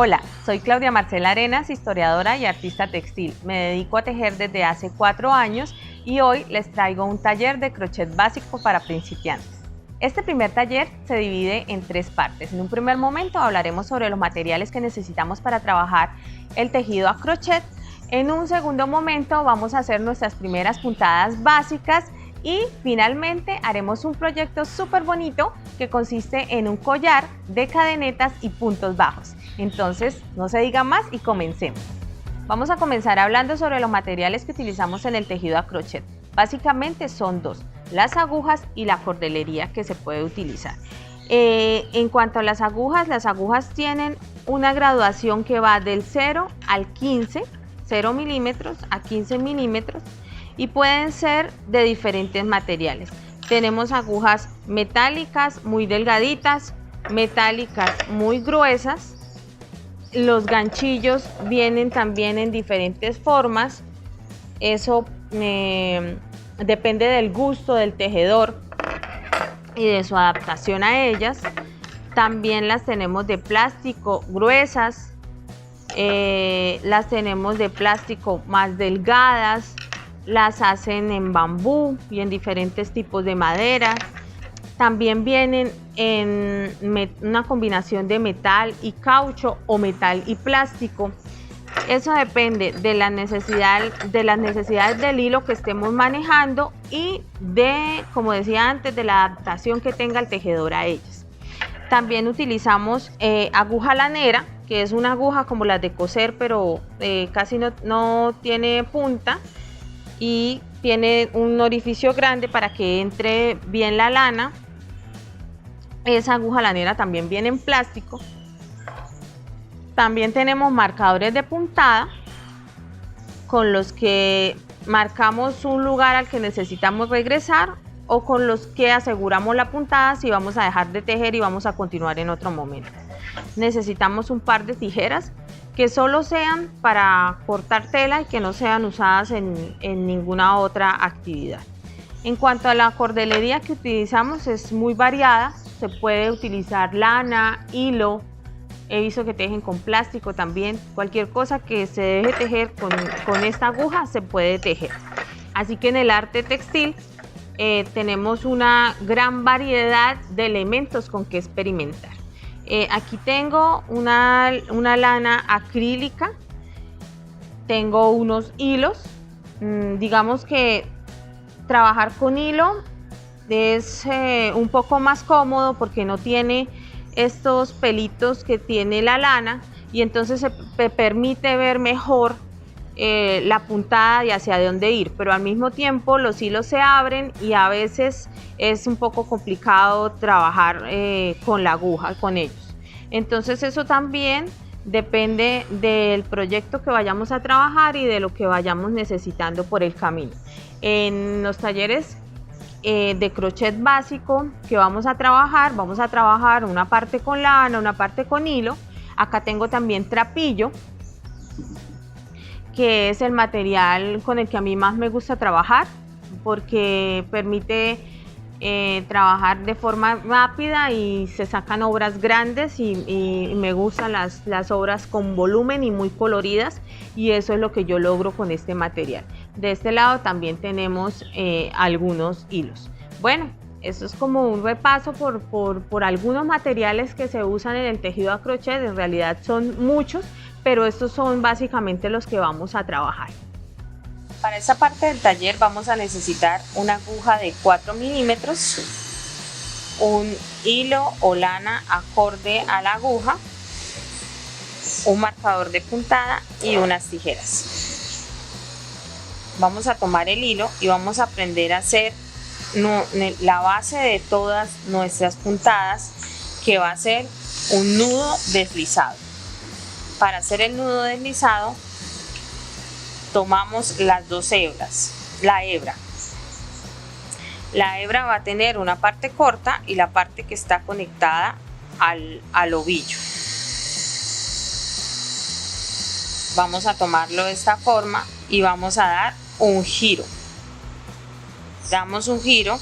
Hola, soy Claudia Marcela Arenas, historiadora y artista textil. Me dedico a tejer desde hace 4 años y hoy les traigo un taller de crochet básico para principiantes. Este primer taller se divide en 3 partes. En un primer momento hablaremos sobre los materiales que necesitamos para trabajar el tejido a crochet. En un segundo momento vamos a hacer nuestras primeras puntadas básicas y finalmente haremos un proyecto súper bonito que consiste en un collar de cadenetas y puntos bajos. Entonces, no se diga más y comencemos. Vamos a comenzar hablando sobre los materiales que utilizamos en el tejido a crochet. Básicamente son 2, las agujas y la cordelería que se puede utilizar. En cuanto a las agujas tienen una graduación que va del 0 al 15, 0 milímetros a 15 milímetros y pueden ser de diferentes materiales. Tenemos agujas metálicas muy delgaditas, metálicas muy gruesas. Los ganchillos vienen también en diferentes formas. Eso depende del gusto del tejedor y de su adaptación a ellas. También las tenemos de plástico gruesas, las tenemos de plástico más delgadas, las hacen en bambú y en diferentes tipos de madera. También vienen en una combinación de metal y caucho o metal y plástico. Eso depende de las necesidades del hilo que estemos manejando y de, como decía antes, de la adaptación que tenga el tejedor a ellas. También utilizamos aguja lanera, que es una aguja como las de coser, pero casi no tiene punta y tiene un orificio grande para que entre bien la lana. Esa aguja lanera también viene en plástico. También tenemos marcadores de puntada con los que marcamos un lugar al que necesitamos regresar o con los que aseguramos la puntada si vamos a dejar de tejer y vamos a continuar en otro momento. Necesitamos un par de tijeras que solo sean para cortar tela y que no sean usadas en ninguna otra actividad. En cuanto a la cordelería que utilizamos, es muy variada. Se puede utilizar lana, hilo, he visto que tejen con plástico también. Cualquier cosa que se deje tejer con esta aguja se puede tejer. Así que en el arte textil tenemos una gran variedad de elementos con que experimentar. Aquí tengo una lana acrílica, tengo unos hilos. Digamos que trabajar con hilo es un poco más cómodo porque no tiene estos pelitos que tiene la lana y entonces se permite ver mejor la puntada y hacia dónde ir, pero al mismo tiempo los hilos se abren y a veces es un poco complicado trabajar con la aguja, con ellos. Entonces eso también depende del proyecto que vayamos a trabajar y de lo que vayamos necesitando por el camino. En los talleres de crochet básico que vamos a trabajar una parte con lana, una parte con hilo. Acá tengo también trapillo, que es el material con el que a mí más me gusta trabajar porque permite trabajar de forma rápida y se sacan obras grandes y me gustan las obras con volumen y muy coloridas, y eso es lo que yo logro con este material. De este lado también tenemos algunos hilos. Bueno, eso es como un repaso por algunos materiales que se usan en el tejido a crochet. En realidad son muchos, pero estos son básicamente los que vamos a trabajar. Para esta parte del taller vamos a necesitar una aguja de 4 milímetros, un hilo o lana acorde a la aguja, un marcador de puntada y unas tijeras. Vamos a tomar el hilo y vamos a aprender a hacer la base de todas nuestras puntadas, que va a ser un nudo deslizado. Para hacer el nudo deslizado tomamos las 2 hebras, la hebra va a tener una parte corta y la parte que está conectada al ovillo. Vamos a tomarlo de esta forma y vamos a dar un giro. Damos un giro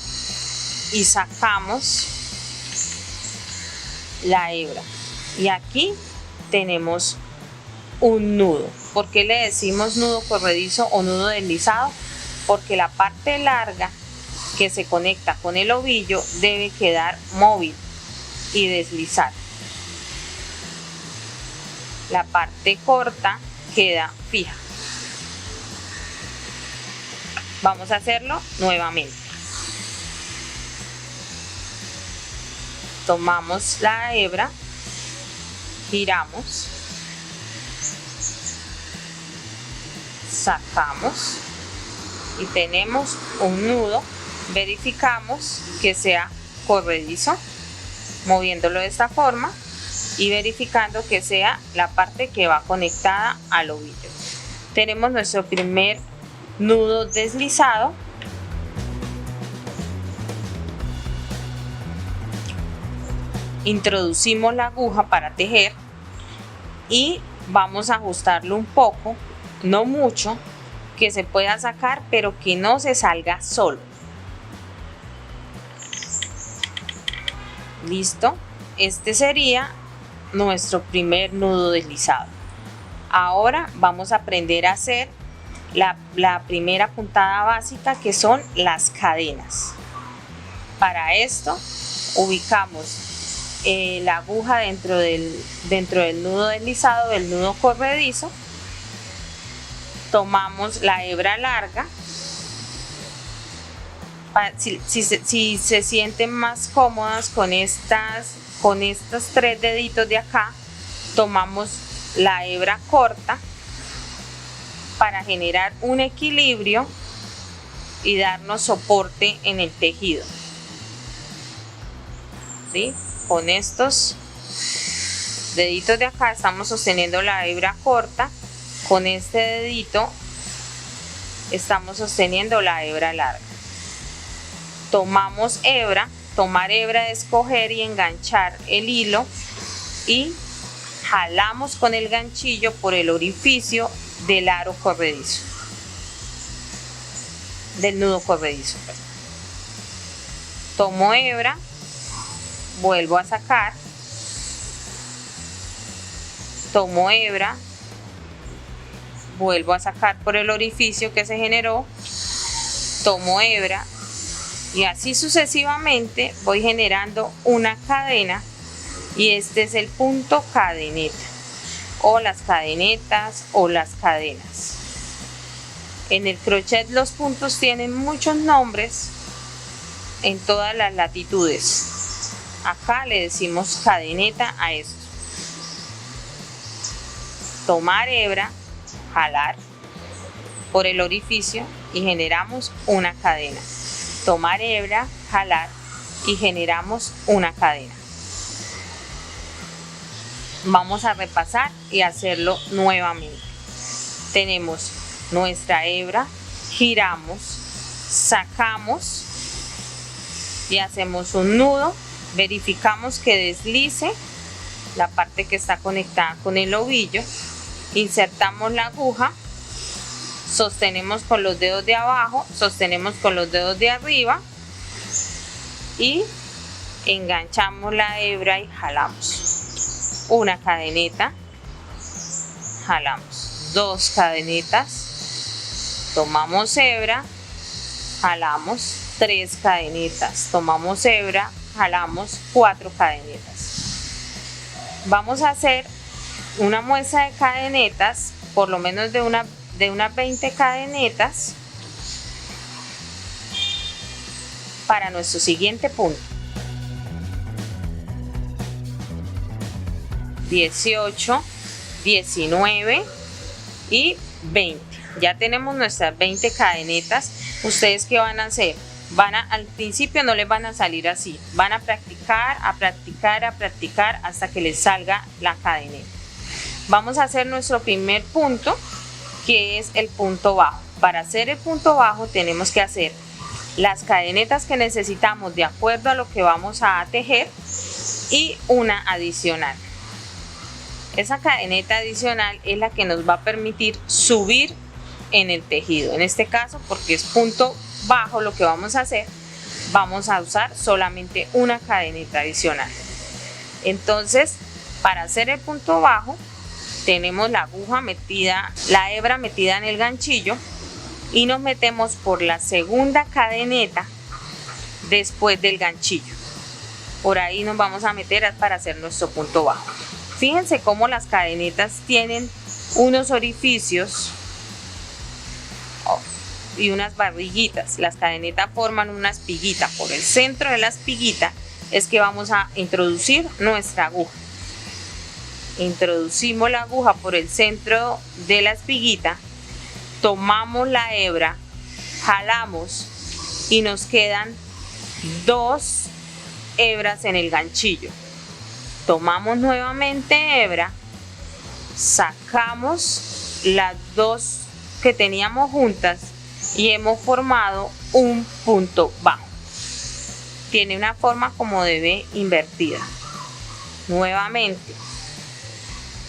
y sacamos la hebra, y aquí tenemos un nudo. ¿Por qué le decimos nudo corredizo o nudo deslizado? Porque la parte larga que se conecta con el ovillo debe quedar móvil y deslizar. La parte corta queda fija. Vamos a hacerlo nuevamente. Tomamos la hebra, giramos, sacamos y tenemos un nudo. Verificamos que sea corredizo, moviéndolo de esta forma y verificando que sea la parte que va conectada al ovillo. Tenemos nuestro primer nudo deslizado. Introducimos la aguja para tejer y vamos a ajustarlo un poco, no mucho, que se pueda sacar pero que no se salga solo. Listo, este sería nuestro primer nudo deslizado. Ahora vamos a aprender a hacer la primera puntada básica, que son las cadenas. Para esto ubicamos la aguja dentro del nudo deslizado, del nudo corredizo. Tomamos la hebra larga. Si se sienten más cómodas con estos 3 deditos de acá, tomamos la hebra corta para generar un equilibrio y darnos soporte en el tejido. ¿Sí? Con estos deditos de acá estamos sosteniendo la hebra corta, con este dedito estamos sosteniendo la hebra larga. Tomamos hebra, tomar hebra es coger y enganchar el hilo y jalamos con el ganchillo por el orificio del aro corredizo, del nudo corredizo. Tomo hebra, vuelvo a sacar, tomo hebra, vuelvo a sacar por el orificio que se generó, tomo hebra y así sucesivamente voy generando una cadena, y este es el punto cadeneta o las cadenetas o las cadenas. En el crochet los puntos tienen muchos nombres en todas las latitudes. Acá le decimos cadeneta a esto. Tomar hebra, jalar por el orificio y generamos una cadena. Tomar hebra, jalar y generamos una cadena. Vamos a repasar y hacerlo nuevamente. Tenemos nuestra hebra, giramos, sacamos y hacemos un nudo. Verificamos que deslice la parte que está conectada con el ovillo. Insertamos la aguja, sostenemos con los dedos de abajo, sostenemos con los dedos de arriba y enganchamos la hebra y jalamos. Una cadeneta, jalamos. 2 cadenitas, tomamos hebra, jalamos. 3 cadenitas, tomamos hebra, jalamos. 4 cadenitas. Vamos a hacer una muestra de cadenetas, por lo menos de unas 20 cadenetas para nuestro siguiente punto. 18, 19 y 20. Ya tenemos nuestras 20 cadenetas. ¿Ustedes qué van a hacer? Al principio no les van a salir así. Van a practicar, a practicar, a practicar hasta que les salga la cadeneta. Vamos a hacer nuestro primer punto, que es el punto bajo. Para hacer el punto bajo tenemos que hacer las cadenetas que necesitamos de acuerdo a lo que vamos a tejer y una adicional. Esa cadeneta adicional es la que nos va a permitir subir en el tejido. En este caso, porque es punto bajo lo que vamos a hacer, vamos a usar solamente una cadeneta adicional. Entonces, Para hacer el punto bajo tenemos la aguja metida, la hebra metida en el ganchillo y nos metemos por la segunda cadeneta después del ganchillo. Por ahí nos vamos a meter para hacer nuestro punto bajo. Fíjense cómo las cadenetas tienen unos orificios y unas barriguitas. Las cadenetas forman una espiguita. Por el centro de la espiguita es que vamos a introducir nuestra aguja. Introducimos la aguja por el centro de la espiguita, tomamos la hebra, jalamos y nos quedan 2 hebras en el ganchillo. Tomamos nuevamente hebra, sacamos las 2 que teníamos juntas y hemos formado un punto bajo. Tiene una forma como de V invertida. Nuevamente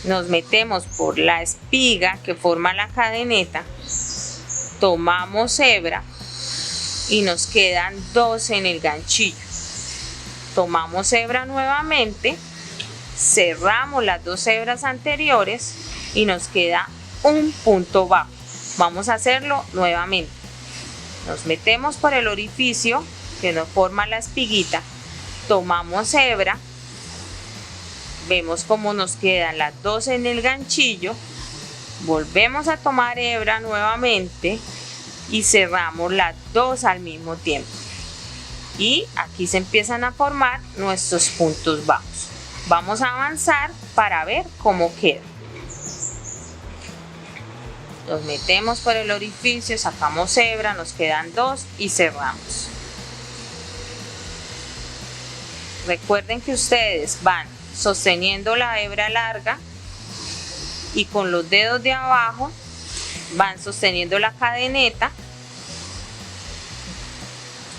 nos metemos por la espiga que forma la cadeneta, tomamos hebra y nos quedan 2 en el ganchillo. Tomamos hebra nuevamente, cerramos las 2 hebras anteriores y nos queda un punto bajo. Vamos a hacerlo nuevamente. Nos metemos por el orificio que nos forma la espiguita, tomamos hebra, vemos cómo nos quedan las 2 en el ganchillo, volvemos a tomar hebra nuevamente y cerramos las 2 al mismo tiempo. Y aquí se empiezan a formar nuestros puntos bajos. Vamos a avanzar para ver cómo queda. Nos metemos por el orificio, sacamos hebra, nos quedan 2 y cerramos. Recuerden que ustedes van sosteniendo la hebra larga y con los dedos de abajo van sosteniendo la cadeneta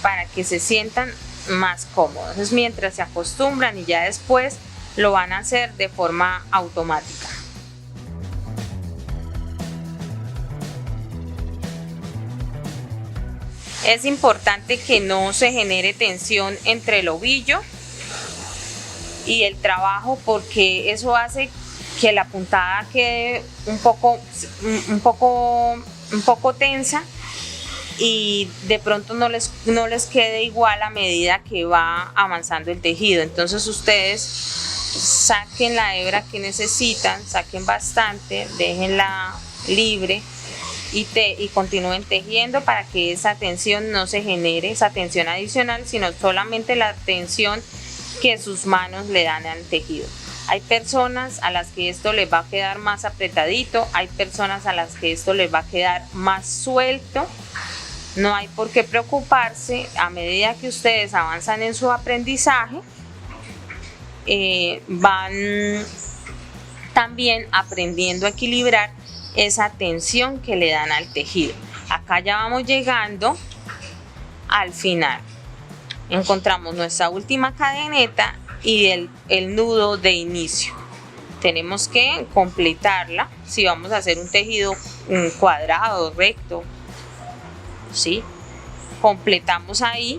para que se sientan más cómodos. Entonces, mientras se acostumbran y ya después lo van a hacer de forma automática. Es importante que no se genere tensión entre el ovillo y el trabajo, porque eso hace que la puntada quede un poco tensa y de pronto no les quede igual a medida que va avanzando el tejido. Entonces ustedes saquen la hebra que necesitan, saquen bastante, déjenla libre y continúen tejiendo para que esa tensión no se genere, esa tensión adicional, sino solamente la tensión que sus manos le dan al tejido. Hay personas a las que esto les va a quedar más apretadito, hay personas a las que esto les va a quedar más suelto. No hay por qué preocuparse. A medida que ustedes avanzan en su aprendizaje, van también aprendiendo a equilibrar esa tensión que le dan al tejido. Acá ya vamos llegando al final. Encontramos nuestra última cadeneta y el nudo de inicio. Tenemos que completarla si vamos a hacer un tejido cuadrado, recto, ¿sí? Completamos ahí,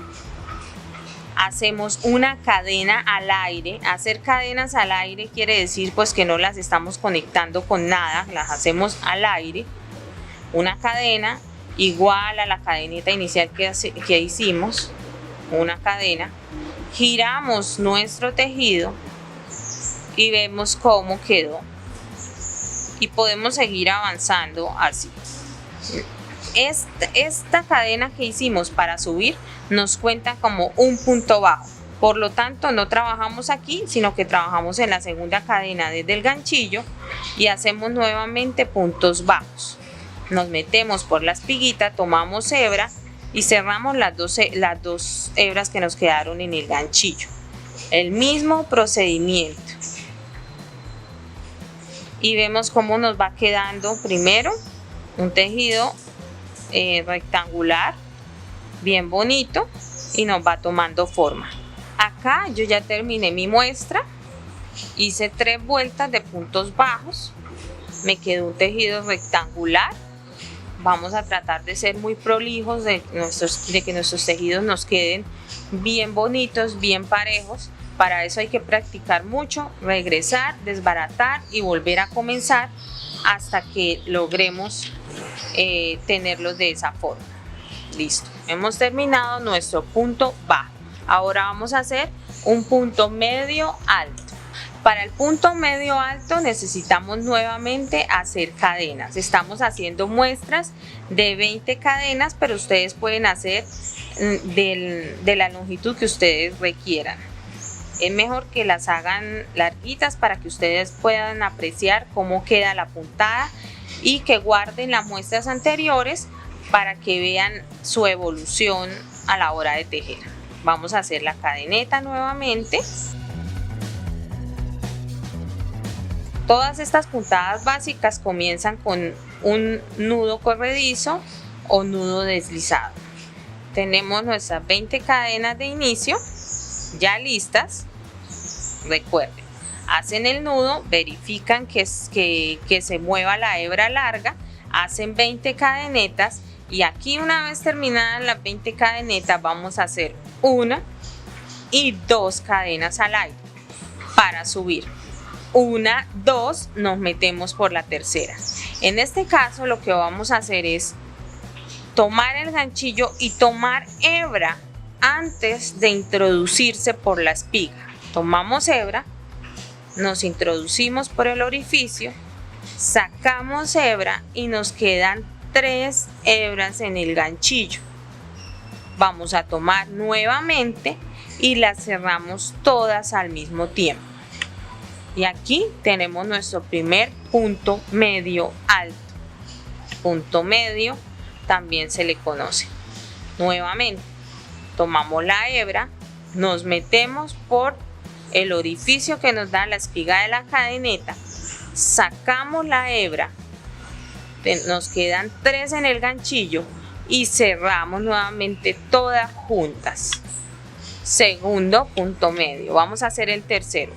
hacemos una cadena al aire. Hacer cadenas al aire quiere decir pues que no las estamos conectando con nada, las hacemos al aire. Una cadena igual a la cadeneta inicial que hicimos, una cadena, giramos nuestro tejido y vemos cómo quedó y podemos seguir avanzando así. Esta cadena que hicimos para subir nos cuenta como un punto bajo, por lo tanto no trabajamos aquí, sino que trabajamos en la segunda cadena desde el ganchillo y hacemos nuevamente puntos bajos. Nos metemos por la espiguita, tomamos hebra y cerramos las dos hebras que nos quedaron en el ganchillo. El mismo procedimiento. Y vemos cómo nos va quedando primero un tejido rectangular, bien bonito, y nos va tomando forma. Acá yo ya terminé mi muestra, hice 3 vueltas de puntos bajos, me quedó un tejido rectangular. Vamos a tratar de ser muy prolijos, de que nuestros tejidos nos queden bien bonitos, bien parejos, Para eso hay que practicar mucho, regresar, desbaratar y volver a comenzar hasta que logremos tenerlos de esa forma. Listo, hemos terminado nuestro punto bajo. Ahora vamos a hacer un punto medio alto. Para el punto medio alto necesitamos nuevamente hacer cadenas. Estamos haciendo muestras de 20 cadenas, pero ustedes pueden hacer de la longitud que ustedes requieran. Es mejor que las hagan larguitas para que ustedes puedan apreciar cómo queda la puntada y que guarden las muestras anteriores para que vean su evolución a la hora de tejer. Vamos a hacer la cadeneta nuevamente. Todas estas puntadas básicas comienzan con un nudo corredizo o nudo deslizado. Tenemos nuestras 20 cadenas de inicio ya listas. Recuerden, hacen el nudo, verifican que se mueva la hebra larga, hacen 20 cadenetas y aquí, una vez terminadas las 20 cadenetas, vamos a hacer 1 y 2 cadenas al aire para subir. 1, 2, nos metemos por la tercera. En este caso lo que vamos a hacer es tomar el ganchillo y tomar hebra antes de introducirse por la espiga. Tomamos hebra, nos introducimos por el orificio, sacamos hebra y nos quedan 3 hebras en el ganchillo. Vamos a tomar nuevamente y las cerramos todas al mismo tiempo. Y aquí tenemos nuestro primer punto medio alto. Punto medio también se le conoce. Nuevamente, tomamos la hebra, nos metemos por el orificio que nos da la espiga de la cadeneta, sacamos la hebra, nos quedan 3 en el ganchillo y cerramos nuevamente todas juntas. Segundo punto medio. Vamos a hacer el tercero.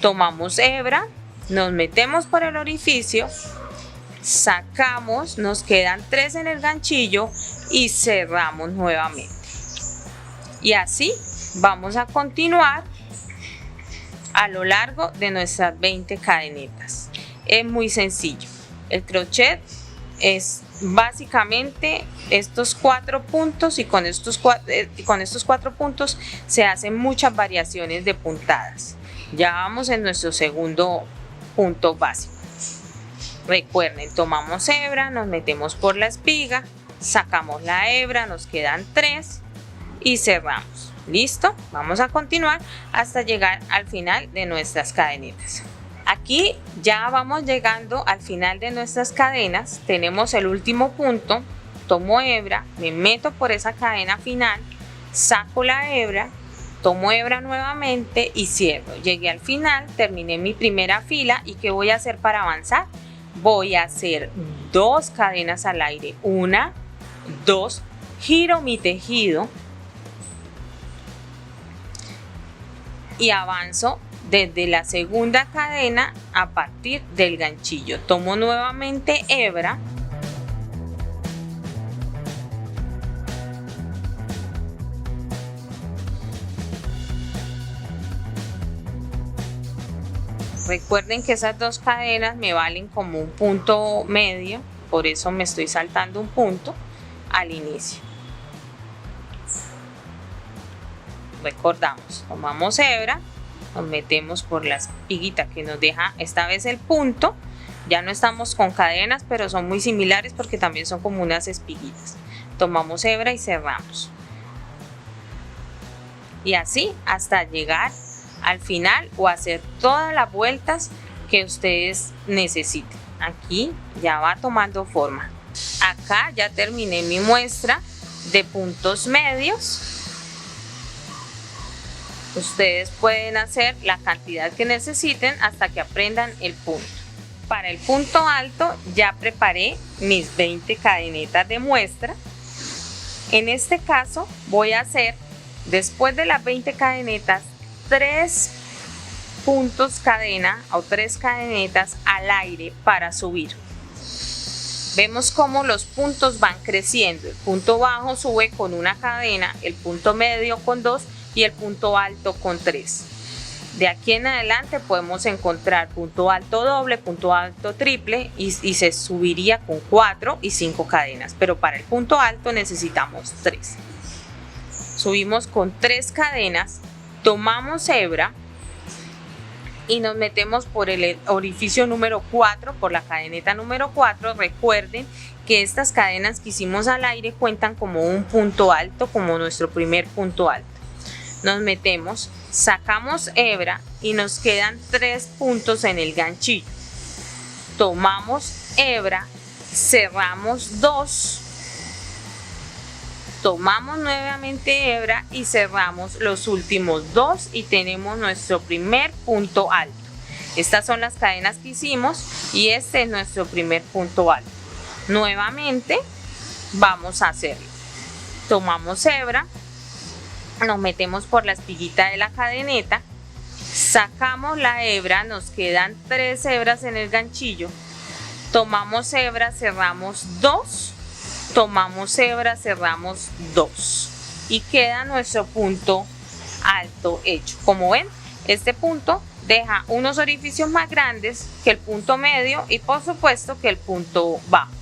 Tomamos hebra, nos metemos por el orificio, sacamos, nos quedan 3 en el ganchillo y cerramos nuevamente. Y así vamos a continuar a lo largo de nuestras 20 cadenetas. Es muy sencillo. El crochet es básicamente estos 4 puntos y con estos 4 puntos se hacen muchas variaciones de puntadas. Ya vamos en nuestro segundo punto básico. Recuerden, tomamos hebra, nos metemos por la espiga, sacamos la hebra, nos quedan 3 y cerramos. ¿Listo? Vamos a continuar hasta llegar al final de nuestras cadenetas. Aquí ya vamos llegando al final de nuestras cadenas. Tenemos el último punto. Tomo hebra, me meto por esa cadena final, saco la hebra, tomo hebra nuevamente y cierro. Llegué al final, terminé mi primera fila. ¿Y qué voy a hacer para avanzar? Voy a hacer 2 cadenas al aire. 1, 2, giro mi tejido y avanzo desde la segunda cadena a partir del ganchillo. Tomo nuevamente hebra, recuerden que esas 2 cadenas me valen como un punto medio, por eso me estoy saltando un punto al inicio. Recordamos, tomamos hebra, nos metemos por la espiguita que nos deja esta vez el punto. Ya no estamos con cadenas, pero son muy similares porque también son como unas espiguitas. Tomamos hebra y cerramos. Y así hasta llegar al final o hacer todas las vueltas que ustedes necesiten. Aquí ya va tomando forma. Acá ya terminé mi muestra de puntos medios. Ustedes pueden hacer la cantidad que necesiten hasta que aprendan el punto. Para el punto alto ya preparé mis 20 cadenetas de muestra. En este caso voy a hacer, después de las 20 cadenetas, 3 puntos cadena o 3 cadenetas al aire para subir. Vemos cómo los puntos van creciendo. El punto bajo sube con una cadena, el punto medio con 2 y el punto alto con 3. De aquí en adelante podemos encontrar punto alto doble, punto alto triple y se subiría con 4 y 5 cadenas, pero para el punto alto necesitamos 3. Subimos con 3 cadenas, tomamos hebra y nos metemos por el orificio número 4, por la cadeneta número 4. Recuerden que estas cadenas que hicimos al aire cuentan como un punto alto, como nuestro primer punto alto. Nos metemos, sacamos hebra y nos quedan 3 puntos en el ganchillo. Tomamos hebra, cerramos 2, tomamos nuevamente hebra y cerramos los últimos 2 y tenemos nuestro primer punto alto. Estas son las cadenas que hicimos y este es nuestro primer punto alto. Nuevamente vamos a hacerlo. Tomamos hebra, nos metemos por la espiguita de la cadeneta, sacamos la hebra, nos quedan 3 hebras en el ganchillo, tomamos hebra, cerramos 2, tomamos hebra, cerramos 2 y queda nuestro punto alto hecho. Como ven, este punto deja unos orificios más grandes que el punto medio y por supuesto que el punto bajo.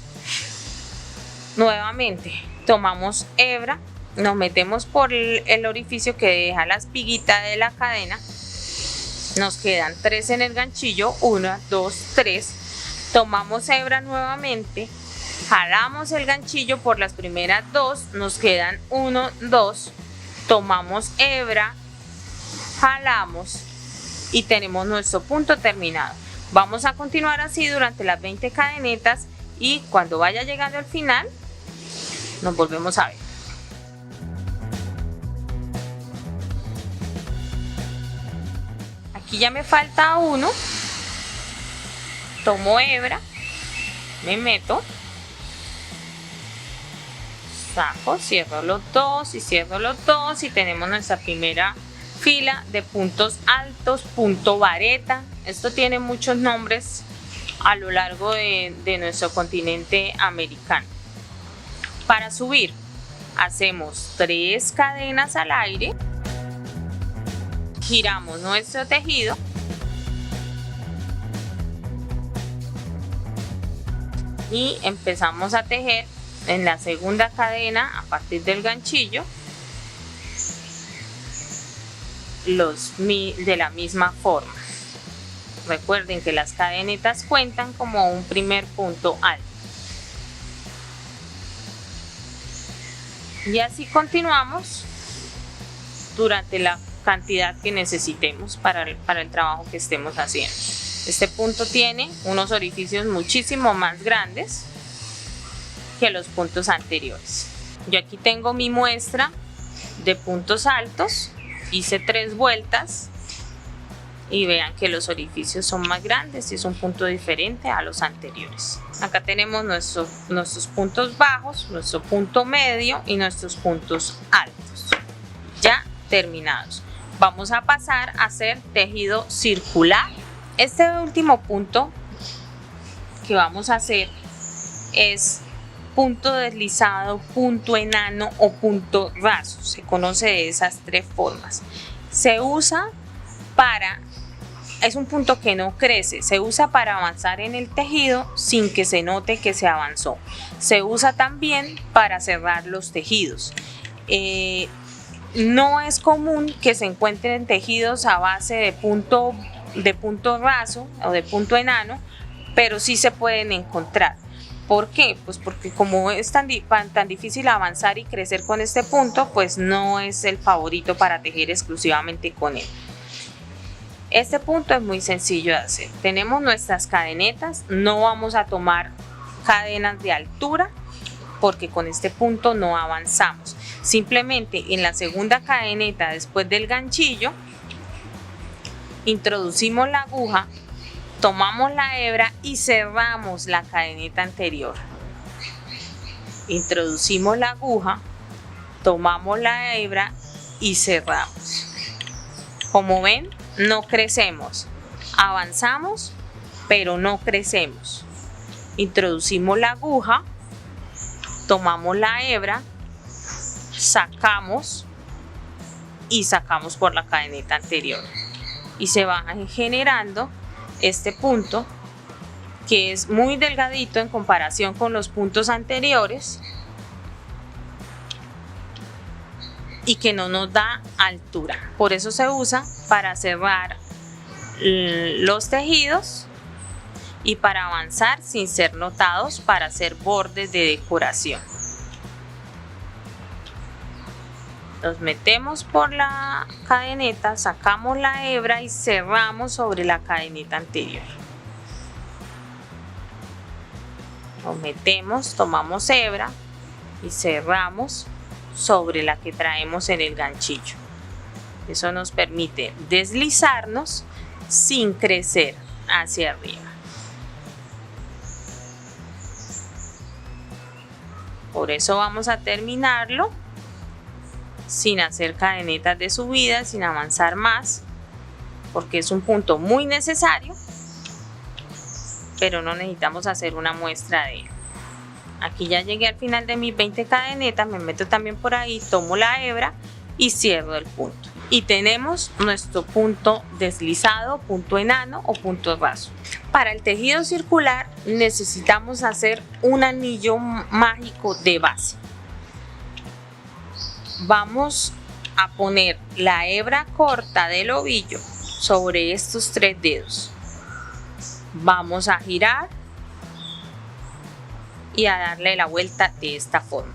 Nuevamente tomamos hebra, nos metemos por el orificio que deja la espiguita de la cadena, nos quedan 3 en el ganchillo, 1, 2, 3, tomamos hebra nuevamente, jalamos el ganchillo por las primeras 2, nos quedan 1, 2, tomamos hebra, jalamos y tenemos nuestro punto terminado. Vamos a continuar así durante las 20 cadenetas y cuando vaya llegando al final nos volvemos a ver. Aquí ya me falta uno, tomo hebra, me meto, saco, cierro los 2 y cierro los 2 y tenemos nuestra primera fila de puntos altos, punto vareta. Esto tiene muchos nombres a lo largo de nuestro continente americano. Para subir hacemos 3 cadenas al aire, giramos nuestro tejido y empezamos a tejer en la segunda cadena a partir del ganchillo de la misma forma. Recuerden que las cadenetas cuentan como un primer punto alto. Y así continuamos durante la cantidad que necesitemos para el trabajo que estemos haciendo. Este punto tiene unos orificios muchísimo más grandes que los puntos anteriores. Yo aquí tengo mi muestra de puntos altos, hice 3 vueltas y vean que los orificios son más grandes y es un punto diferente a los anteriores. Acá tenemos nuestros puntos bajos, nuestro punto medio y nuestros puntos altos ya terminados. Vamos a pasar a hacer tejido circular. Este último punto que vamos a hacer es punto deslizado, punto enano o punto raso. Se conoce de esas 3 formas. Se usa es un punto que no crece, se usa para avanzar en el tejido sin que se note que se avanzó. Se usa también para cerrar los tejidos. No es común que se encuentren tejidos a base de punto raso o de punto enano, pero sí se pueden encontrar. ¿Por qué? Pues porque como es tan difícil avanzar y crecer con este punto, pues no es el favorito para tejer exclusivamente con él. Este punto es muy sencillo de hacer. Tenemos nuestras cadenetas, no vamos a tomar cadenas de altura porque con este punto no avanzamos. Simplemente en la segunda cadeneta después del ganchillo introducimos la aguja, tomamos la hebra y cerramos la cadeneta anterior. Introducimos la aguja, tomamos la hebra y cerramos. Como ven, no crecemos, avanzamos, pero no crecemos. Introducimos la aguja, tomamos la hebra, sacamos y sacamos por la cadeneta anterior. y se va generando este punto que es muy delgadito en comparación con los puntos anteriores y que no nos da altura. Por eso se usa para cerrar los tejidos y para avanzar sin ser notados, para hacer bordes de decoración. Los metemos por la cadeneta, sacamos la hebra y cerramos sobre la cadeneta anterior. Los metemos, tomamos hebra y cerramos sobre la que traemos en el ganchillo. Eso nos permite deslizarnos sin crecer hacia arriba. Por eso vamos a terminarlo sin hacer cadenetas de subida, sin avanzar más, porque es un punto muy necesario, pero no necesitamos hacer una muestra de él. Aquí ya llegué al final de mis 20 cadenetas, me meto también por ahí, tomo la hebra y cierro el punto. Y tenemos nuestro punto deslizado, punto enano o punto raso. Para el tejido circular necesitamos hacer un anillo mágico de base. Vamos a poner la hebra corta del ovillo sobre estos 3 dedos. Vamos a girar y a darle la vuelta de esta forma.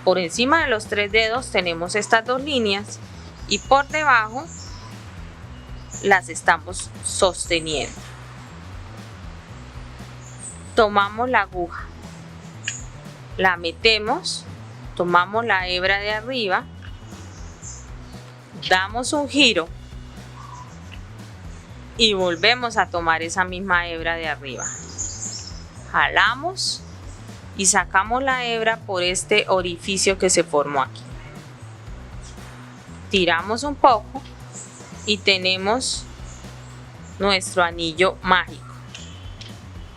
Por encima de los 3 dedos tenemos estas 2 líneas y por debajo las estamos sosteniendo. Tomamos la aguja, la metemos, tomamos la hebra de arriba, damos un giro y volvemos a tomar esa misma hebra de arriba. Jalamos y sacamos la hebra por este orificio que se formó aquí. Tiramos un poco y tenemos nuestro anillo mágico.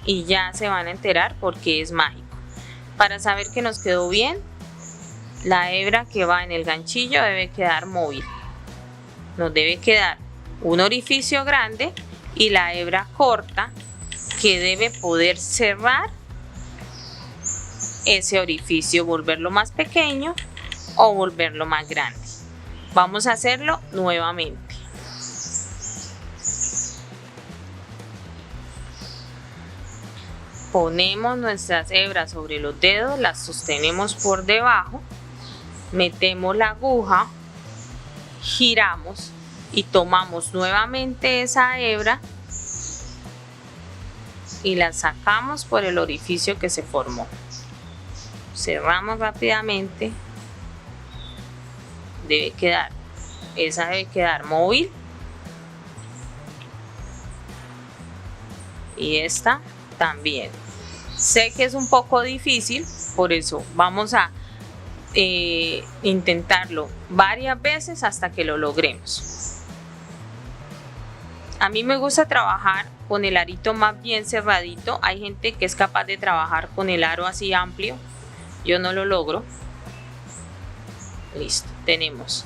Y ya se van a enterar por qué es mágico. Para saber que nos quedó bien, la hebra que va en el ganchillo debe quedar móvil. Nos debe quedar un orificio grande y la hebra corta que debe poder cerrar ese orificio, volverlo más pequeño o volverlo más grande. Vamos a hacerlo nuevamente. Ponemos nuestras hebras sobre los dedos, las sostenemos por debajo, metemos la aguja, giramos y tomamos nuevamente esa hebra y la sacamos por el orificio que se formó. Cerramos rápidamente. Esa debe quedar móvil. Y esta también. Sé que es un poco difícil, por eso vamos a intentarlo varias veces hasta que lo logremos. A mí me gusta trabajar con el arito más bien cerradito. Hay gente que es capaz de trabajar con el aro así amplio. Yo no lo logro. Listo, tenemos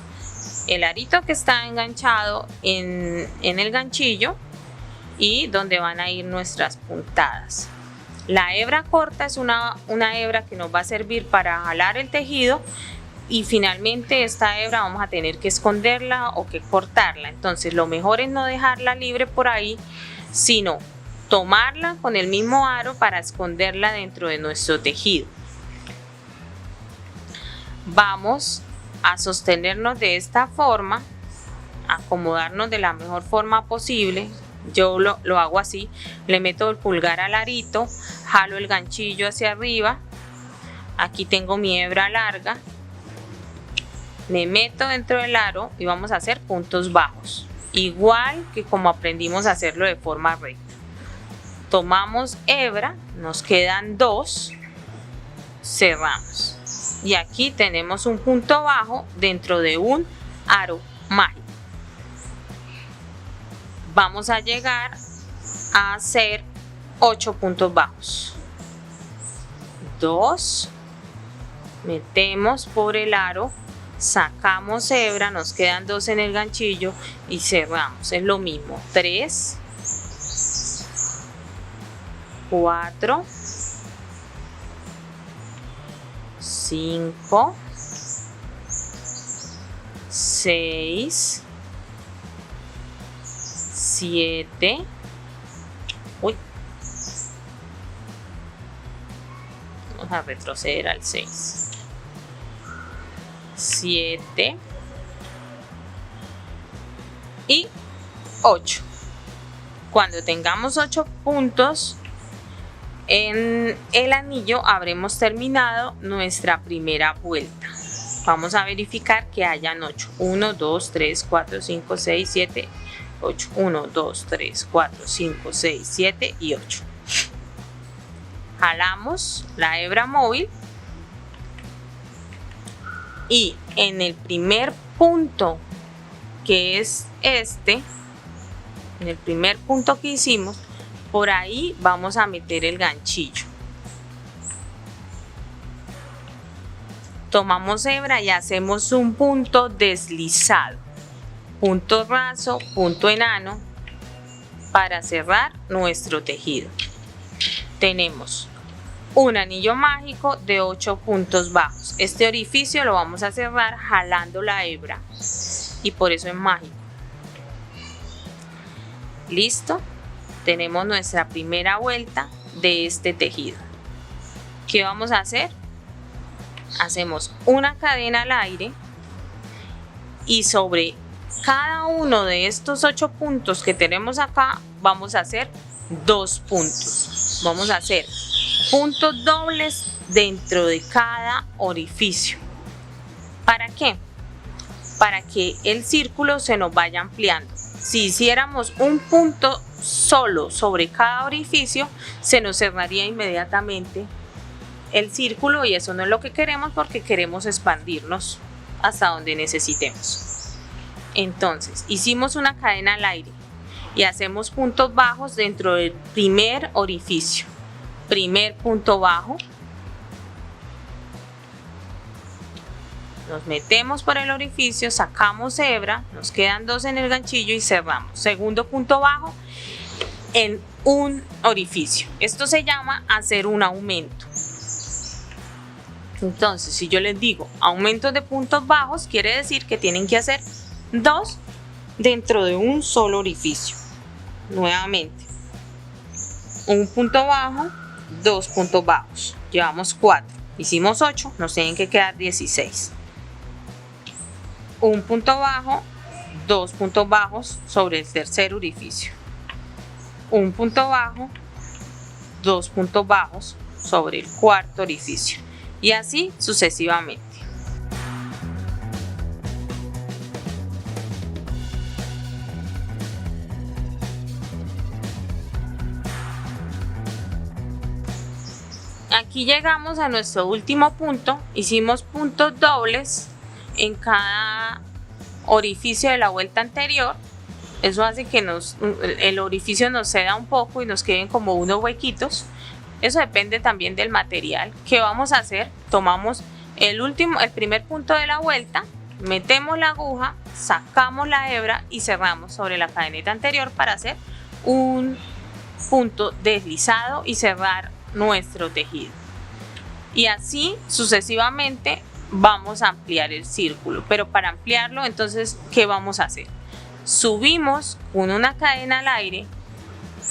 el arito que está enganchado en el ganchillo y donde van a ir nuestras puntadas. La hebra corta es una hebra que nos va a servir para jalar el tejido y finalmente esta hebra vamos a tener que esconderla o que cortarla. Entonces lo mejor es no dejarla libre por ahí, sino tomarla con el mismo aro para esconderla dentro de nuestro tejido. Vamos a sostenernos de esta forma, acomodarnos de la mejor forma posible. Yo lo hago así, le meto el pulgar al arito, jalo el ganchillo hacia arriba, aquí tengo mi hebra larga, me meto dentro del aro y vamos a hacer puntos bajos, igual que como aprendimos a hacerlo de forma recta. Tomamos hebra, nos quedan 2, cerramos. Y aquí tenemos un punto bajo dentro de un aro mágico. Vamos a llegar a hacer 8 puntos bajos. 2, metemos por el aro, sacamos hebra, nos quedan 2 en el ganchillo y cerramos. Es lo mismo, 3, 4, 5, 6, 7, vamos a retroceder al 6, 7 y 8. Cuando tengamos 8 puntos en el anillo, habremos terminado nuestra primera vuelta. Vamos a verificar que hayan 8. 1, 2, 3, 4, 5, 6, 7, 8. 1, 2, 3, 4, 5, 6, 7 y 8. Jalamos la hebra móvil y en el primer punto, que es este, en el primer punto que hicimos, por ahí vamos a meter el ganchillo. Tomamos hebra y hacemos un punto deslizado, punto raso, punto enano, para cerrar nuestro tejido. Tenemos un anillo mágico de 8 puntos bajos. Este orificio lo vamos a cerrar jalando la hebra y por eso es mágico. Listo, tenemos nuestra primera vuelta de este tejido. ¿Qué vamos a hacer? Hacemos una cadena al aire y sobre cada uno de estos 8 puntos que tenemos acá vamos a hacer 2 puntos. Vamos a hacer puntos dobles dentro de cada orificio. ¿Para qué? Para que el círculo se nos vaya ampliando. Si hiciéramos un punto solo sobre cada orificio, se nos cerraría inmediatamente el círculo y eso no es lo que queremos, porque queremos expandirnos hasta donde necesitemos. Entonces, hicimos una cadena al aire y hacemos puntos bajos dentro del primer orificio. Primer punto bajo, nos metemos por el orificio, sacamos hebra, nos quedan 2 en el ganchillo y cerramos. Segundo punto bajo en un orificio. Esto se llama hacer un aumento. Entonces, si yo les digo aumento de puntos bajos, quiere decir que tienen que hacer 2 dentro de un solo orificio. Nuevamente, un punto bajo, 2 puntos bajos. Llevamos 4, hicimos 8, nos tienen que quedar 16. Un punto bajo, 2 puntos bajos sobre el tercer orificio. Un punto bajo, 2 puntos bajos sobre el cuarto orificio. Y así sucesivamente. Aquí llegamos a nuestro último punto. Hicimos puntos dobles en cada orificio de la vuelta anterior. Eso hace que el orificio nos ceda un poco y nos queden como unos huequitos. Eso depende también del material. ¿Qué vamos a hacer? Tomamos el primer punto de la vuelta, metemos la aguja, sacamos la hebra y cerramos sobre la cadeneta anterior para hacer un punto deslizado y cerrar nuestro tejido. Y así sucesivamente vamos a ampliar el círculo. Pero para ampliarlo, entonces, ¿qué vamos a hacer? Subimos con una cadena al aire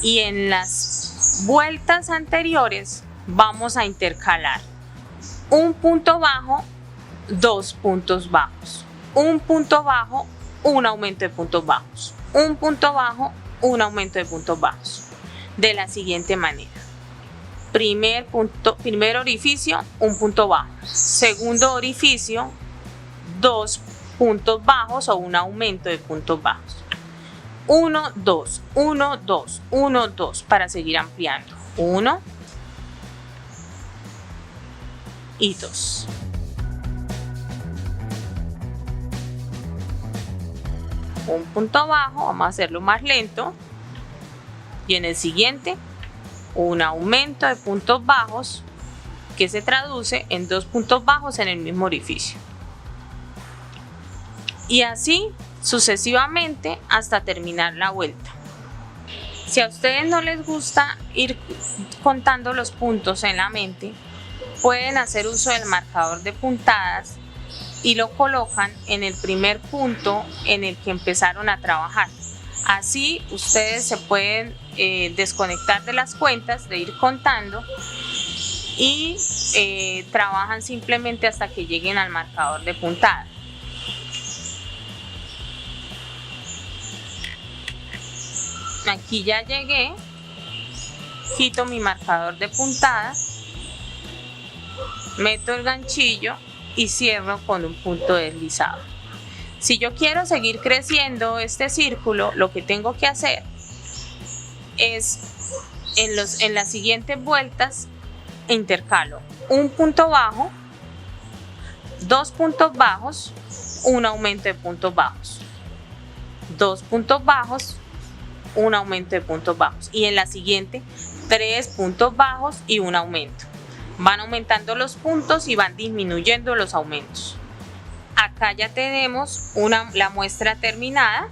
y en las vueltas anteriores vamos a intercalar un punto bajo, 2 puntos bajos, un punto bajo, un aumento de puntos bajos, un punto bajo, un aumento de puntos bajos, de la siguiente manera: primer orificio, un punto bajo, segundo orificio, 2 puntos bajos o un aumento de puntos bajos, 1, 2, 1, 2, 1, 2, para seguir ampliando, 1 y 2. Un punto bajo, vamos a hacerlo más lento, y en el siguiente un aumento de puntos bajos que se traduce en 2 puntos bajos en el mismo orificio. y así sucesivamente hasta terminar la vuelta. Si a ustedes no les gusta ir contando los puntos en la mente, pueden hacer uso del marcador de puntadas y lo colocan en el primer punto en el que empezaron a trabajar. Así ustedes se pueden desconectar de las cuentas, de ir contando, y trabajan simplemente hasta que lleguen al marcador de puntadas. Aquí ya llegué, quito mi marcador de puntadas, meto el ganchillo y cierro con un punto deslizado. Si yo quiero seguir creciendo este círculo, lo que tengo que hacer es en las siguientes vueltas intercalo un punto bajo, 2 puntos bajos, un aumento de puntos bajos, 2 puntos bajos, un aumento de puntos bajos, y en la siguiente 3 puntos bajos y un aumento. Van aumentando los puntos y van disminuyendo los aumentos. Acá ya tenemos la muestra terminada,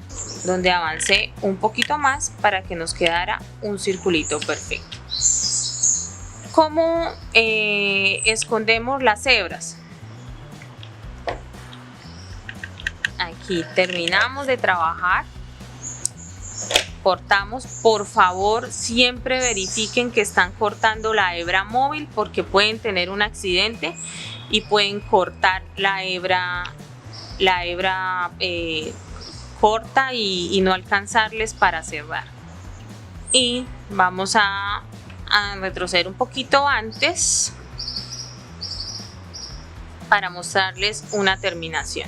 donde avancé un poquito más para que nos quedara un circulito perfecto. ¿Cómo escondemos las hebras? Aquí terminamos de trabajar, cortamos. Por favor, siempre verifiquen que están cortando la hebra móvil, porque pueden tener un accidente y pueden cortar la hebra corta y no alcanzarles para cerrar. Y vamos a retroceder un poquito antes para mostrarles una terminación.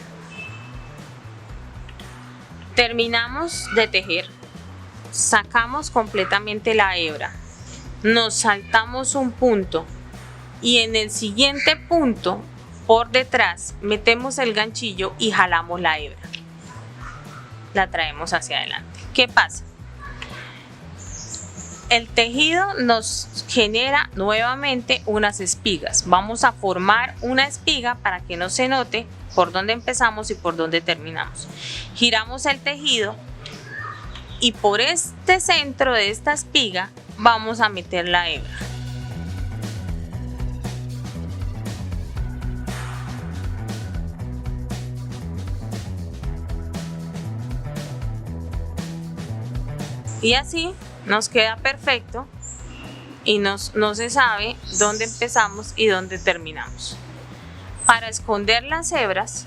Terminamos de tejer, sacamos completamente la hebra, nos saltamos un punto y en el siguiente punto por detrás metemos el ganchillo y jalamos la hebra, la traemos hacia adelante. ¿Qué pasa? El tejido nos genera nuevamente unas espigas. Vamos a formar una espiga para que no se note por dónde empezamos y por dónde terminamos. Giramos el tejido y por este centro de esta espiga vamos a meter la hebra. Y así nos queda perfecto y no se sabe dónde empezamos y dónde terminamos. Para esconder las hebras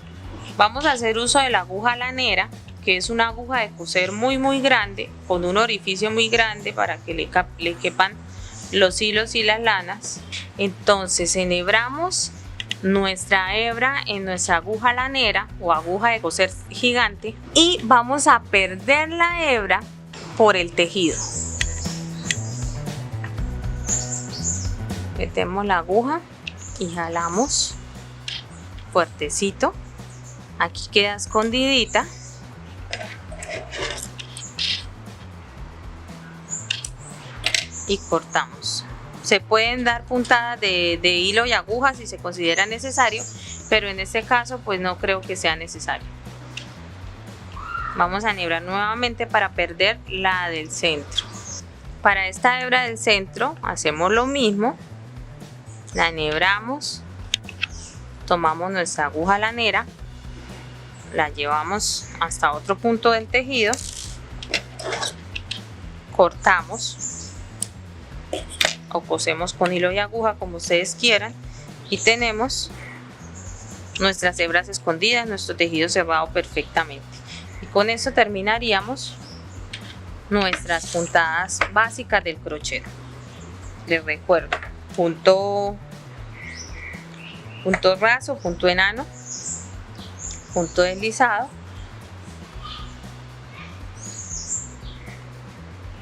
vamos a hacer uso de la aguja lanera, que es una aguja de coser muy grande, con un orificio muy grande para que le quepan los hilos y las lanas. Entonces enhebramos nuestra hebra en nuestra aguja lanera o aguja de coser gigante y vamos a perder la hebra por el tejido. Metemos la aguja y jalamos fuertecito. Aquí queda escondidita. Y cortamos. Se pueden dar puntadas de hilo y aguja si se considera necesario, pero en este caso pues no creo que sea necesario. Vamos a enhebrar nuevamente para perder la del centro. Para esta hebra del centro hacemos lo mismo. La enhebramos, tomamos nuestra aguja lanera, la llevamos hasta otro punto del tejido, cortamos o cosemos con hilo y aguja como ustedes quieran y tenemos nuestras hebras escondidas, nuestro tejido cerrado perfectamente. Y con eso terminaríamos nuestras puntadas básicas del crochet. Les recuerdo: punto raso, punto enano, punto deslizado,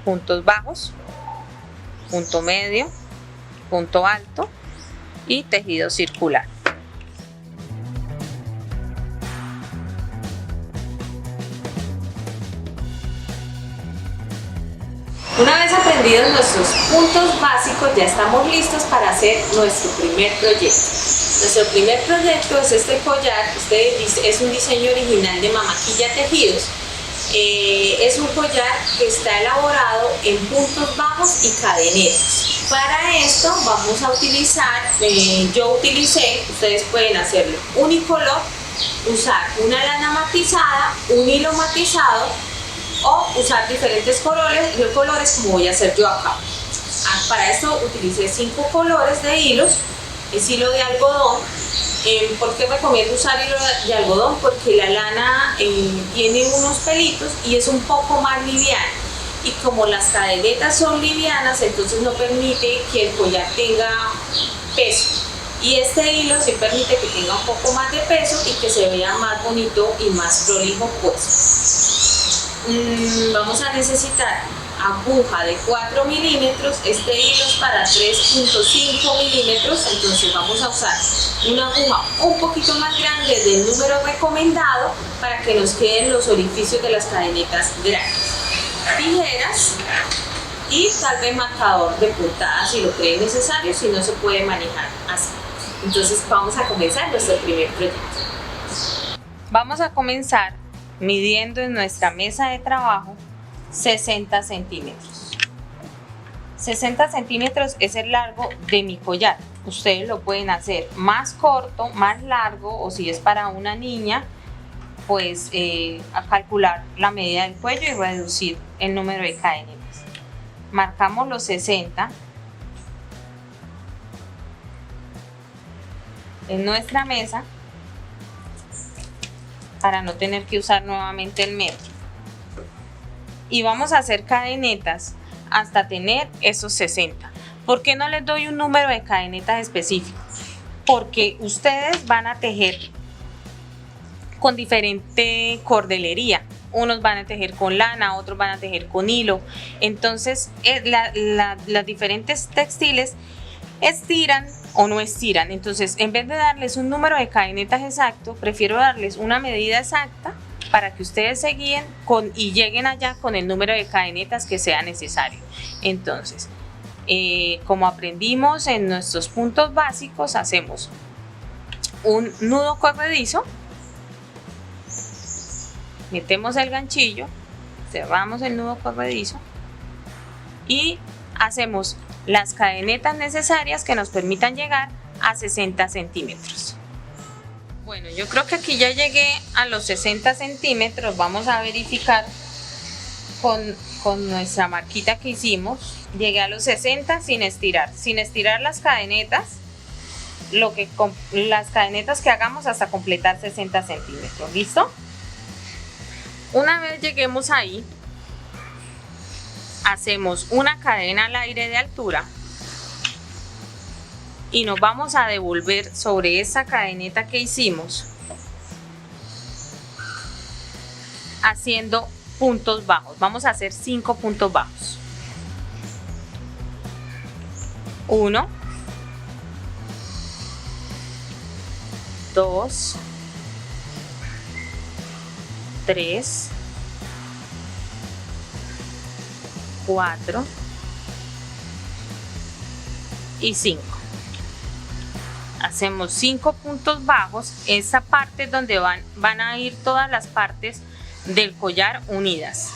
puntos bajos, punto medio, punto alto y tejido circular. Una vez aprendidos nuestros puntos básicos, ya estamos listos para hacer nuestro primer proyecto. Nuestro primer proyecto es este collar. Es un diseño original de Mamaquilla Tejidos. Es un collar que está elaborado en puntos bajos y cadenetas. Para esto vamos a utilizar, yo utilicé, ustedes pueden hacerlo unicolor, usar una lana matizada, un hilo matizado o usar diferentes colores como voy a hacer yo acá. Para esto utilicé 5 colores de hilos. Es hilo de algodón. ¿Por qué recomiendo usar hilo de algodón? Porque la lana tiene unos pelitos y es un poco más liviana, y como las cadenetas son livianas, entonces no permite que el collar tenga peso, y este hilo sí permite que tenga un poco más de peso y que se vea más bonito y más prolijo pues. Vamos a necesitar aguja de 4 milímetros. Este hilo es para 3.5 milímetros, entonces vamos a usar una aguja un poquito más grande del número recomendado para que nos queden los orificios de las cadenetas grandes. Tijeras y tal vez marcador de puntada si lo creen necesario, si no se puede manejar así. Entonces vamos a comenzar nuestro primer proyecto. Vamos a comenzar midiendo en nuestra mesa de trabajo 60 centímetros. 60 centímetros es el largo de mi collar. Ustedes lo pueden hacer más corto, más largo, o si es para una niña, pues a calcular la medida del cuello y reducir el número de cadenetas. Marcamos los 60 en nuestra mesa para no tener que usar nuevamente el metro. Y vamos a hacer cadenetas hasta tener esos 60. ¿Por qué no les doy un número de cadenetas específico? Porque ustedes van a tejer con diferente cordelería. Unos van a tejer con lana, otros van a tejer con hilo. Entonces, las diferentes textiles estiran o no estiran. Entonces, en vez de darles un número de cadenetas exacto, prefiero darles una medida exacta para que ustedes se guíen y lleguen allá con el número de cadenetas que sea necesario. Entonces, como aprendimos en nuestros puntos básicos, hacemos un nudo corredizo, metemos el ganchillo, cerramos el nudo corredizo y hacemos las cadenetas necesarias que nos permitan llegar a 60 centímetros. Bueno, yo creo que aquí ya llegué a los 60 centímetros. Vamos a verificar con nuestra marquita que hicimos. Llegué a los 60 sin estirar las cadenetas, las cadenetas que hagamos hasta completar 60 centímetros. ¿Listo? Una vez lleguemos ahí, hacemos una cadena al aire de altura y nos vamos a devolver sobre esa cadeneta que hicimos haciendo puntos bajos. Vamos a hacer 5 puntos bajos. 1, 2, 3, 4 y 5. Hacemos 5 puntos bajos. Esta parte es donde van a ir todas las partes del collar unidas.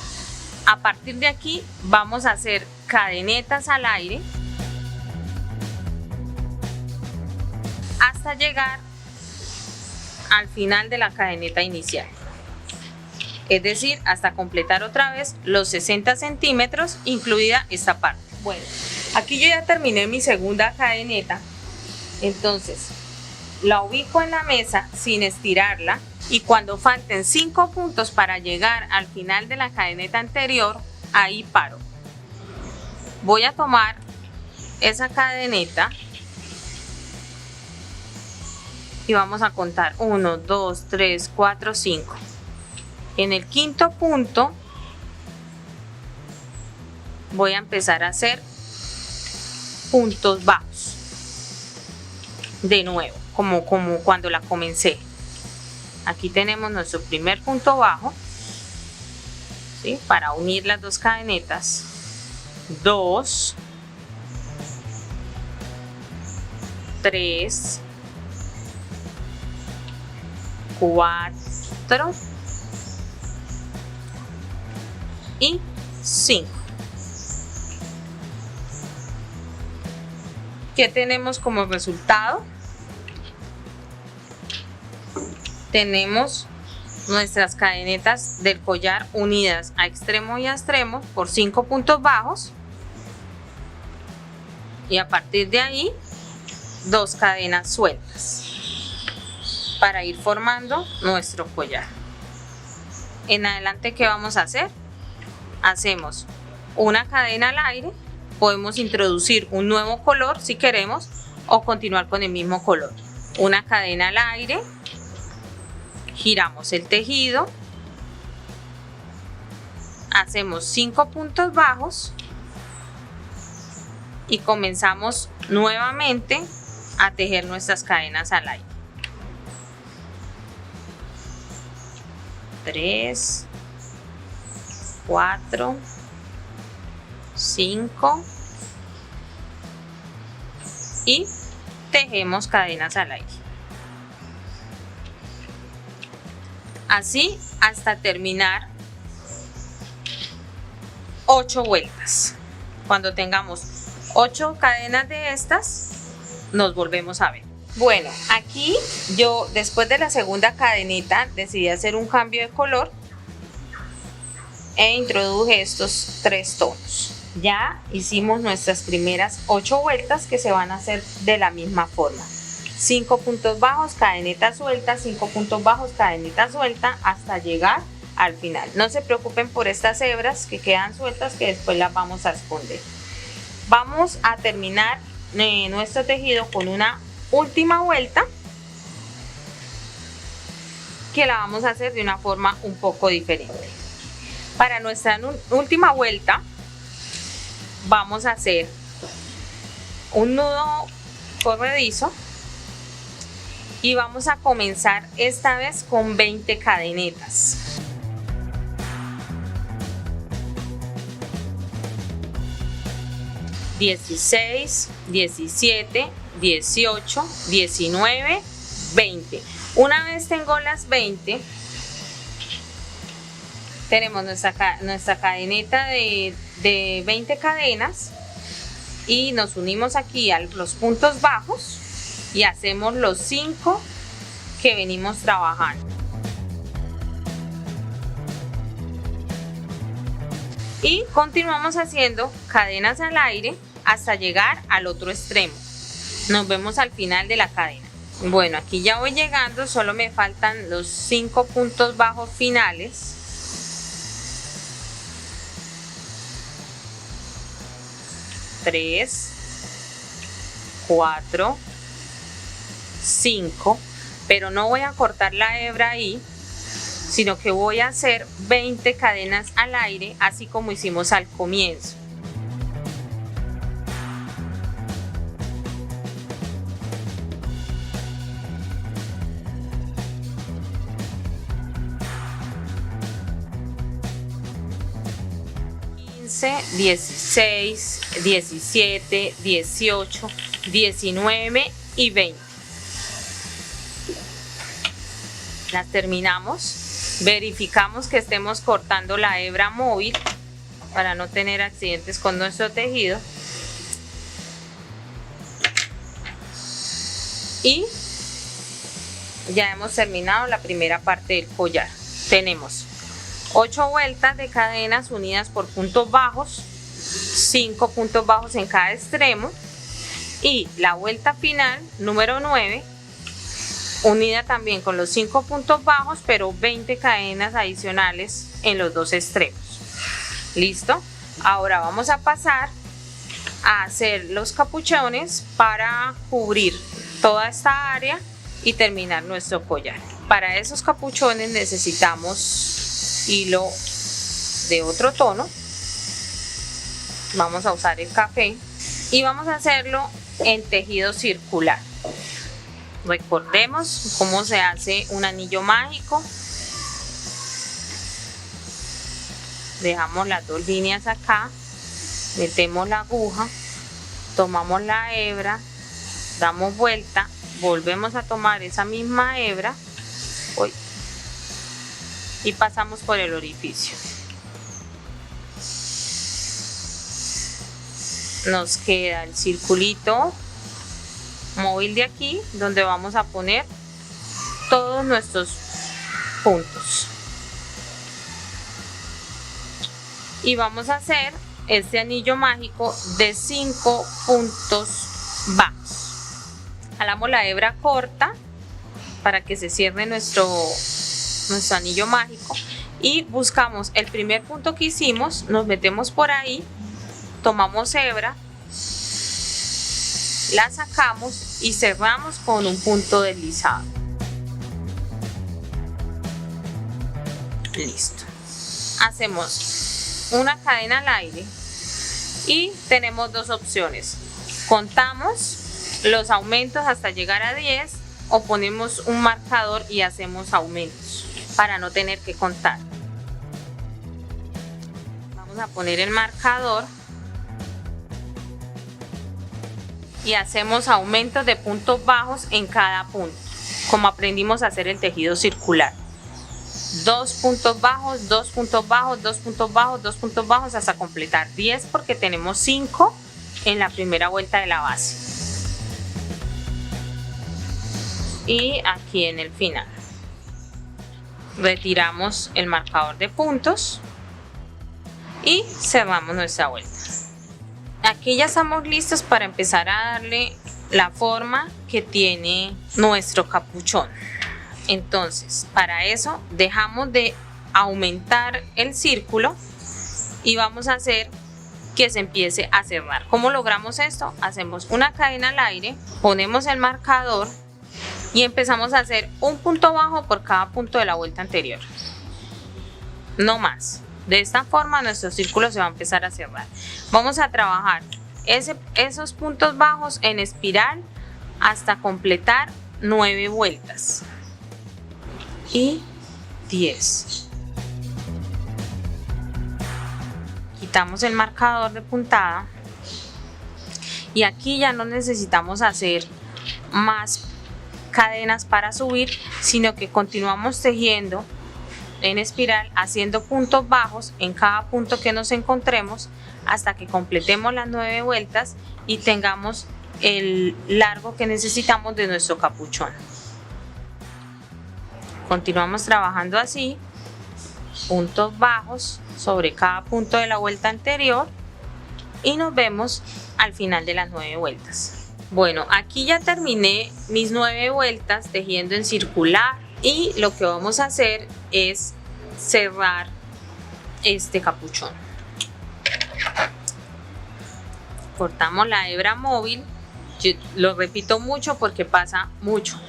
A partir de aquí vamos a hacer cadenetas al aire hasta llegar al final de la cadeneta inicial, es decir, hasta completar otra vez los 60 centímetros, incluida esta parte. Bueno, aquí yo ya terminé mi segunda cadeneta, entonces la ubico en la mesa sin estirarla y cuando falten 5 puntos para llegar al final de la cadeneta anterior, ahí paro. Voy a tomar esa cadeneta y vamos a contar 1, 2, 3, 4, 5. En el quinto punto voy a empezar a hacer puntos bajos de nuevo, como cuando la comencé. Aquí tenemos nuestro primer punto bajo, ¿sí? Para unir las dos cadenetas. 2, 3, 4 y 5. ¿Qué tenemos como resultado? Tenemos nuestras cadenetas del collar unidas a extremo y a extremo por 5 puntos bajos, y a partir de ahí 2 cadenas sueltas para ir formando nuestro collar. En adelante, ¿qué vamos a hacer? Hacemos una cadena al aire, podemos introducir un nuevo color si queremos o continuar con el mismo color. Una cadena al aire, giramos el tejido, hacemos 5 puntos bajos y comenzamos nuevamente a tejer nuestras cadenas al aire. 3, 4, 5 y tejemos cadenas al aire. Así hasta terminar 8 vueltas. Cuando tengamos 8 cadenas de estas, nos volvemos a ver. Bueno, aquí yo después de la segunda cadenita decidí hacer un cambio de color e introduje estos 3 tonos. Ya hicimos nuestras primeras 8 vueltas que se van a hacer de la misma forma. 5 puntos bajos, cadeneta suelta, 5 puntos bajos, cadeneta suelta, hasta llegar al final. No se preocupen por estas hebras que quedan sueltas, que después las vamos a esconder. Vamos a terminar nuestro tejido con una última vuelta, que la vamos a hacer de una forma un poco diferente. Para nuestra última vuelta vamos a hacer un nudo corredizo y vamos a comenzar esta vez con 20 cadenetas. ...16, 17, 18, 19, 20. Una vez tengo las 20, tenemos nuestra cadeneta de 20 cadenas y nos unimos aquí a los puntos bajos y hacemos los 5 que venimos trabajando. Y continuamos haciendo cadenas al aire hasta llegar al otro extremo. Nos vemos al final de la cadena. Bueno, aquí ya voy llegando, solo me faltan los 5 puntos bajos finales. Tres, 4, 5, pero no voy a cortar la hebra ahí, sino que voy a hacer 20 cadenas al aire, así como hicimos al comienzo. ...15, 16, 17, 18, 19 y 20. Las terminamos, verificamos que estemos cortando la hebra móvil para no tener accidentes con nuestro tejido. Y ya hemos terminado la primera parte del collar. Tenemos 8 vueltas de cadenas unidas por puntos bajos, 5 puntos bajos en cada extremo, y la vuelta final número 9 unida también con los 5 puntos bajos, pero 20 cadenas adicionales en los dos extremos. ¿Listo? Ahora vamos a pasar a hacer los capuchones para cubrir toda esta área y terminar nuestro collar. Para esos capuchones necesitamos hilo de otro tono. Vamos a usar el café y vamos a hacerlo en tejido circular. Recordemos cómo se hace un anillo mágico. Dejamos las 2 líneas acá, metemos la aguja, tomamos la hebra, damos vuelta, volvemos a tomar esa misma hebra, y pasamos por el orificio. Nos queda el circulito móvil de aquí donde vamos a poner todos nuestros puntos y vamos a hacer este anillo mágico de 5 puntos bajos. Jalamos la hebra corta para que se cierre nuestro anillo mágico y buscamos el primer punto que hicimos, nos metemos por ahí, tomamos hebra, la sacamos y cerramos con un punto deslizado. Listo. Hacemos una cadena al aire y tenemos dos opciones. Contamos los aumentos hasta llegar a 10 o ponemos un marcador y hacemos aumentos para no tener que contar. Vamos a poner el marcador y hacemos aumentos de puntos bajos en cada punto, como aprendimos a hacer el tejido circular. 2 puntos bajos, 2 puntos bajos, 2 puntos bajos, 2 puntos bajos hasta completar 10 porque tenemos 5 en la primera vuelta de la base. Y aquí en el final retiramos el marcador de puntos y cerramos nuestra vuelta. Aquí ya estamos listos para empezar a darle la forma que tiene nuestro capuchón. Entonces, para eso dejamos de aumentar el círculo y vamos a hacer que se empiece a cerrar. ¿Cómo logramos esto? Hacemos una cadena al aire, ponemos el marcador y empezamos a hacer un punto bajo por cada punto de la vuelta anterior. No más. De esta forma nuestro círculo se va a empezar a cerrar. Vamos a trabajar esos puntos bajos en espiral hasta completar 9 vueltas. Y 10. Quitamos el marcador de puntada y aquí ya no necesitamos hacer más cadenas para subir, sino que continuamos tejiendo en espiral haciendo puntos bajos en cada punto que nos encontremos hasta que completemos las 9 vueltas y tengamos el largo que necesitamos de nuestro capuchón. Continuamos trabajando así, puntos bajos sobre cada punto de la vuelta anterior y nos vemos al final de las 9 vueltas. Bueno, aquí ya terminé mis 9 vueltas tejiendo en circular y lo que vamos a hacer es cerrar este capuchón. Cortamos la hebra móvil, yo lo repito mucho porque pasa mucho.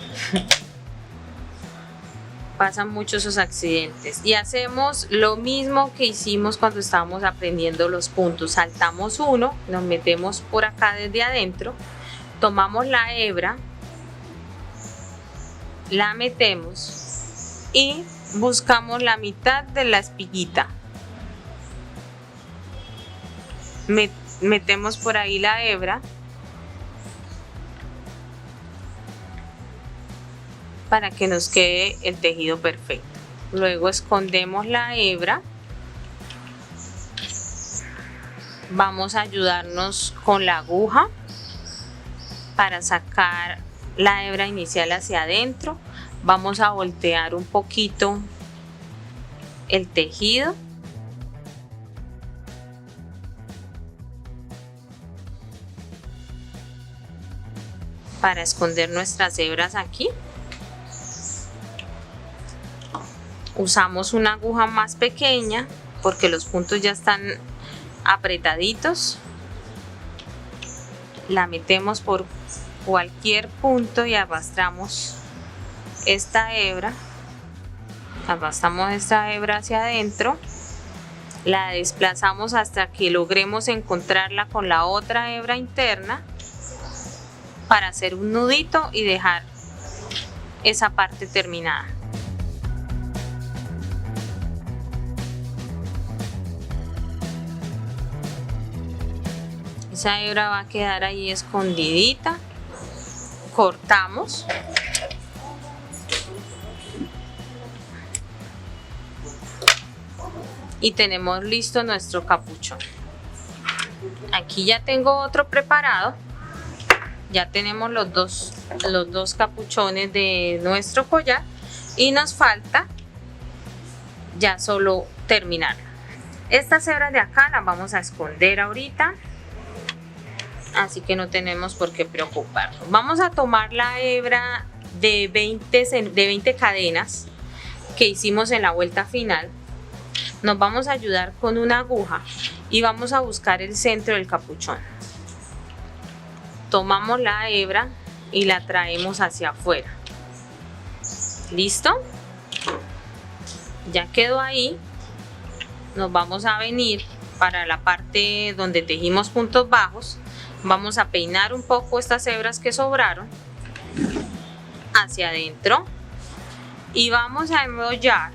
Pasan muchos esos accidentes y hacemos lo mismo que hicimos cuando estábamos aprendiendo los puntos. Saltamos uno, nos metemos por acá desde adentro, tomamos la hebra, la metemos y buscamos la mitad de la espiguita. Metemos por ahí la hebra para que nos quede el tejido perfecto. Luego escondemos la hebra. Vamos a ayudarnos con la aguja para sacar la hebra inicial hacia adentro. Vamos a voltear un poquito el tejido. Para esconder nuestras hebras aquí. Usamos una aguja más pequeña porque los puntos ya están apretaditos. La metemos por cualquier punto y arrastramos esta hebra. Arrastramos esta hebra hacia adentro. La desplazamos hasta que logremos encontrarla con la otra hebra interna para hacer un nudito y dejar esa parte terminada. Esa hebra va a quedar ahí escondidita. Cortamos. y tenemos listo nuestro capuchón. Aquí ya tengo otro preparado. Ya tenemos los dos capuchones de nuestro collar y nos falta ya solo terminar. Estas hebras de acá las vamos a esconder ahorita, así que no tenemos por qué preocuparnos. Vamos a tomar la hebra de 20 cadenas que hicimos en la vuelta final. Nos vamos a ayudar con una aguja y vamos a buscar el centro del capuchón. Tomamos la hebra y la traemos hacia afuera. ¿Listo? Ya quedó ahí. Nos vamos a venir para la parte donde tejimos puntos bajos. Vamos a peinar un poco estas hebras que sobraron hacia adentro y vamos a enrollar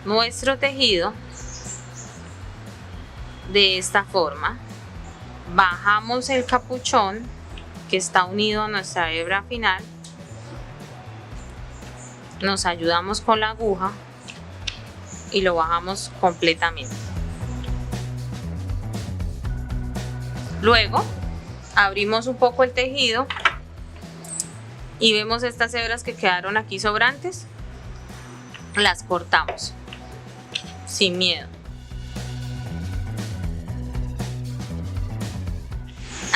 nuestro tejido de esta forma. Bajamos el capuchón que está unido a nuestra hebra final, nos ayudamos con la aguja y lo bajamos completamente. Luego abrimos un poco el tejido y vemos estas hebras que quedaron aquí sobrantes, las cortamos sin miedo.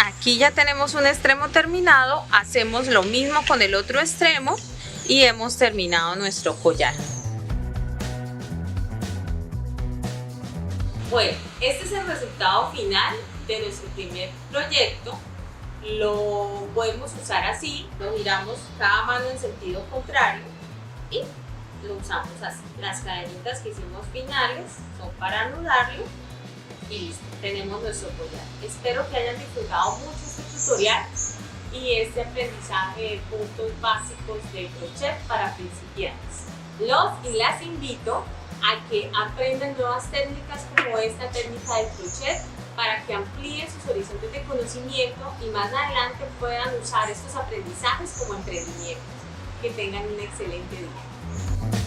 Aquí ya tenemos un extremo terminado, hacemos lo mismo con el otro extremo y hemos terminado nuestro collar. Bueno, este es el resultado final de nuestro primer proyecto. Lo podemos usar así, lo giramos cada mano en sentido contrario y lo usamos así. Las cadenitas que hicimos finales son para anudarlo y listo, tenemos nuestro collar. Espero que hayan disfrutado mucho este tutorial y este aprendizaje de puntos básicos de crochet para principiantes. Los y las invito a que aprendan nuevas técnicas como esta técnica de crochet para que amplíen sus horizontes de conocimiento y más adelante puedan usar estos aprendizajes como emprendimiento. Que tengan un excelente día.